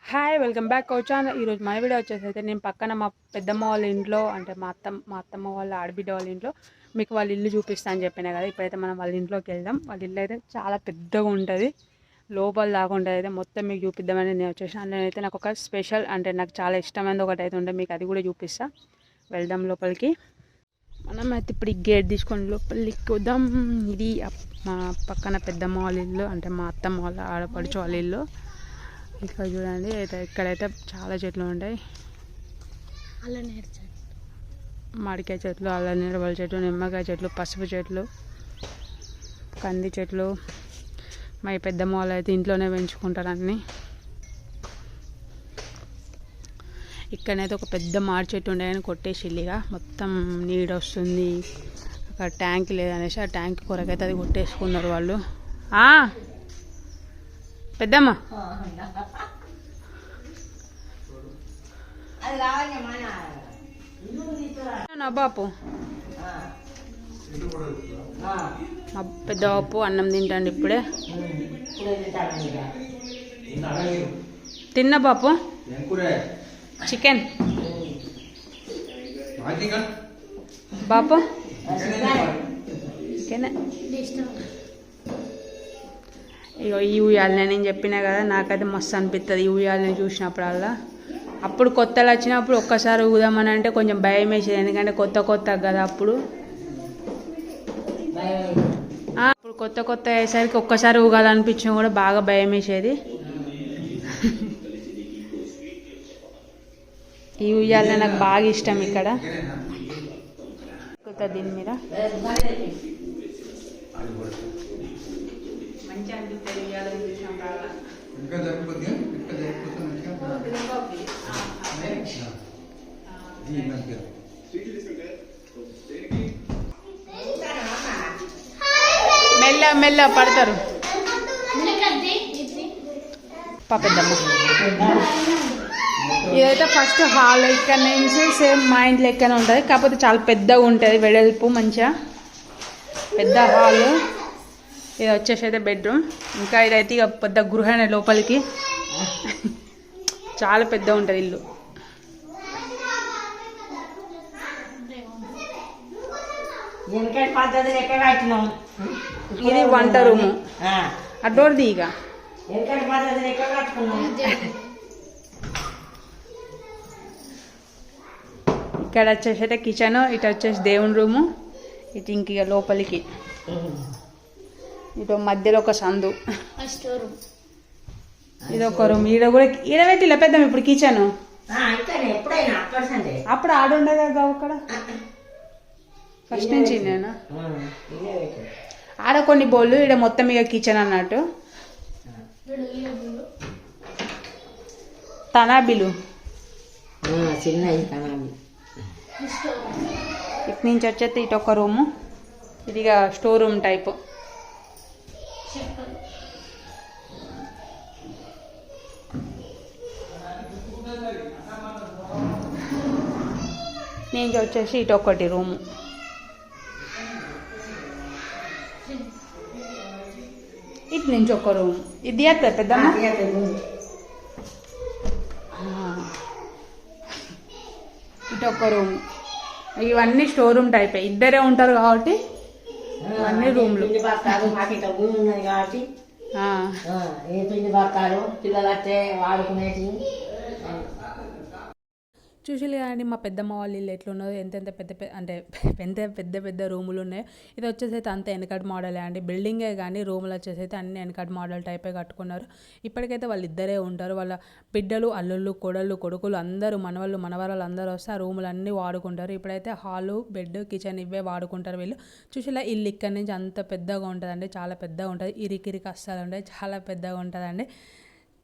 Hi welcome back our channel. ఈరోజు మన video వచ్చేసి అయితే నేను పక్కన మా పెద్దమ్మ వాళ్ళ ఇంట్లో అంటే మా అత్తమ్మ వాళ్ళ ఆడబిడ్డ వాళ్ళ ఇంట్లో మీకు వాళ్ళ ఇల్లు చూపిస్తా అని చెప్పినా కదా. ఇప్పుడైతే మనం వాళ్ళ ఇంట్లోకి వెళ్దాం. వాళ్ళ ఇల్లు అయితే చాలా పెద్దగా ఉంటుంది, లోపల దాకా ఉంటుంది. అయితే మొత్తం మీకు చూపిద్దామని నేను వచ్చేసాను. అందులో అయితే నాకు ఒక స్పెషల్ అంటే నాకు చాలా ఇష్టమైనది ఒకటి అయితే ఉంటే మీకు అది కూడా చూపిస్తా. వెళ్దాం లోపలికి. మనం అయితే ఇప్పుడు ఈ గేట్ తీసుకొని లోపలికి వద్దాం. ఇది మా పక్కన పెద్దమ్మ వాళ్ళ ఇల్లు అంటే మా అత్తమ్మ వాళ్ళ ఆడపడుచు వాళ్ళ ఇల్లు. ఇక్కడ చూడండి, అయితే ఇక్కడైతే చాలా చెట్లు ఉంటాయి. మామిడికాయ చెట్లు, అల్లం నేరవల చెట్లు, నిమ్మకాయ చెట్లు, పసుపు చెట్లు, కంది చెట్లు. మా పెద్దమ్మ వాళ్ళు అయితే ఇంట్లోనే పెంచుకుంటారు అన్నీ. ఇక్కడనైతే ఒక పెద్ద మామిడి చెట్టు ఉండే కానీ కొట్టేసి ఇల్లిగా మొత్తం నీడ వస్తుంది. అక్కడ ట్యాంక్ లేదనేసి ఆ ట్యాంక్ కొరకైతే అది కొట్టేసుకున్నారు వాళ్ళు. పెద్దమ్మ నా బాపు మా పెద్ద బాపు అన్నం తింటాండి ఇప్పుడే. తిన్న బాపు చికెన్ బాపు చికెన్. ఇగో ఈ ఉయ్యాలని నేను చెప్పినా కదా, నాకైతే మస్తు అనిపిస్తుంది ఈ ఉయ్యాలని చూసినప్పుడల్లా. అప్పుడు కొత్తలు వచ్చినప్పుడు ఒక్కసారి ఊదామని అంటే కొంచెం భయం వేసేది, ఎందుకంటే కొత్త కదా అప్పుడు. అప్పుడు కొత్త అయ్యేసరికి ఒక్కసారి ఊగాలనిపించిన కూడా బాగా భయం వేసేది. ఈ ఉయ్యాలని నాకు బాగా ఇష్టం. ఇక్కడ దీని మీద మంచిగా అనిపిస్తుంది ఉయ్యాలని చూసినప్పుడు. మెల్ల పడతారు పెద్దమ్మ. ఇదైతే ఫస్ట్ హాల్. ఇక్కడ నుంచి సేమ్ మా ఇంట్లో లెక్కనే ఉంటుంది, కాకపోతే చాలా పెద్దగా ఉంటుంది, వెడల్పు మంచిగా పెద్ద హాల్. ఇది వచ్చేసి అయితే బెడ్రూమ్. ఇంకా ఇదైతే ఇక పెద్ద గృహనే లోపలికి, చాలా పెద్ద ఉంటుంది ఇల్లు. ఇది వంట రూము. ఆ డోర్ దిగా ఇక్కడ వచ్చేసి అయితే కిచెన్, ఇటు వచ్చేసి దేవుని రూము, ఇటు ఇంక లోపలికి ఇటు మధ్యలో ఒక సందు. ఇది ఒక రూమ్. ఈడ కూడా ఈడబెట్టిలా పెద్దాం ఇప్పుడు కిచెన్. అప్పుడు ఆడుండగా అక్కడ ఫస్ట్ నుంచి నేను ఆడ కొన్ని బోళ్ళు, ఈడ మొత్తం ఇక కిచెన్ అన్నట్టు. తనాబిలు ఇటు నుంచి వచ్చేది ఇటు ఒక రూము, ఇదిగా స్టోర్ రూమ్ టైపు. నేను వచ్చేసి ఇటు ఒకటి రూము. ఇటు నుంచి ఒక రూమ్. ఇది తీయట్లే పెద్దమ్మ. ఇటు ఒక రూమ్. ఇవన్నీ స్టోర్ రూమ్ టైప్. ఇద్దరే ఉంటారు కాబట్టి ఇవన్నీ రూమ్లు. చూసిలే కానీ మా పెద్దమ్మ వాళ్ళ ఇల్లు ఎట్లున్నదో, ఎంతెంత పెద్ద రూములు ఉన్నాయో. ఇది వచ్చేసి అయితే అంత వెనకటి మోడలే అండి. బిల్డింగే కానీ రూములు వచ్చేసి అయితే అన్ని వెనకటి మోడల్ టైపే కట్టుకున్నారు. ఇప్పటికైతే వాళ్ళు ఇద్దరే ఉంటారు. వాళ్ళ బిడ్డలు, అల్లుళ్ళు, కోడళ్ళు, కొడుకులు అందరూ, మనవరాలు అందరూ వస్తే ఆ రూములు అన్నీ వాడుకుంటారు. ఇప్పుడైతే హాలు, బెడ్, కిచెన్ ఇవే వాడుకుంటారు వీళ్ళు. చూసిలా ఇల్లు ఇక్కడ నుంచి అంత పెద్దగా ఉంటుందండి, చాలా పెద్దగా ఉంటుంది. ఇరికి అస్సలు ఉంటాయి, చాలా పెద్దగా ఉంటుందండి.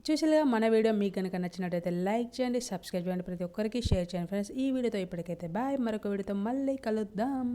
చూసేలాగా మన వీడియో మీకు కనుక నచ్చినట్టయితే లైక్ చేయండి, సబ్స్క్రైబ్ చేయండి, ప్రతి ఒక్కరికి షేర్ చేయండి ఫ్రెండ్స్. ఈ వీడియోతో ఇప్పటికైతే బాయ్. మరొక వీడియోతో మళ్ళీ కలుద్దాం.